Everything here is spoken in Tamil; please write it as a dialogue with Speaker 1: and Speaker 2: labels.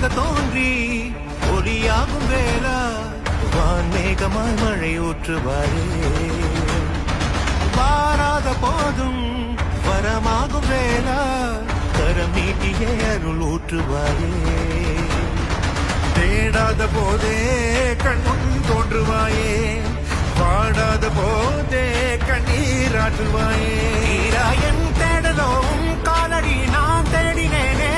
Speaker 1: இருளாக தோன்றி ஒளியாகும் வேளா வான்மேகமாய் மழை ஊற்றுவாரே வாராத போதும் வரமாகும் வேளா கரம் நீட்டியே அருள் ஊற்றுவாரே தேடாத போதே கண்முன் தோன்றுவாயே பாடாத போதே கண்ணீராற்றுவாயே என் தேடலும் காலடி நான் தேடினேனே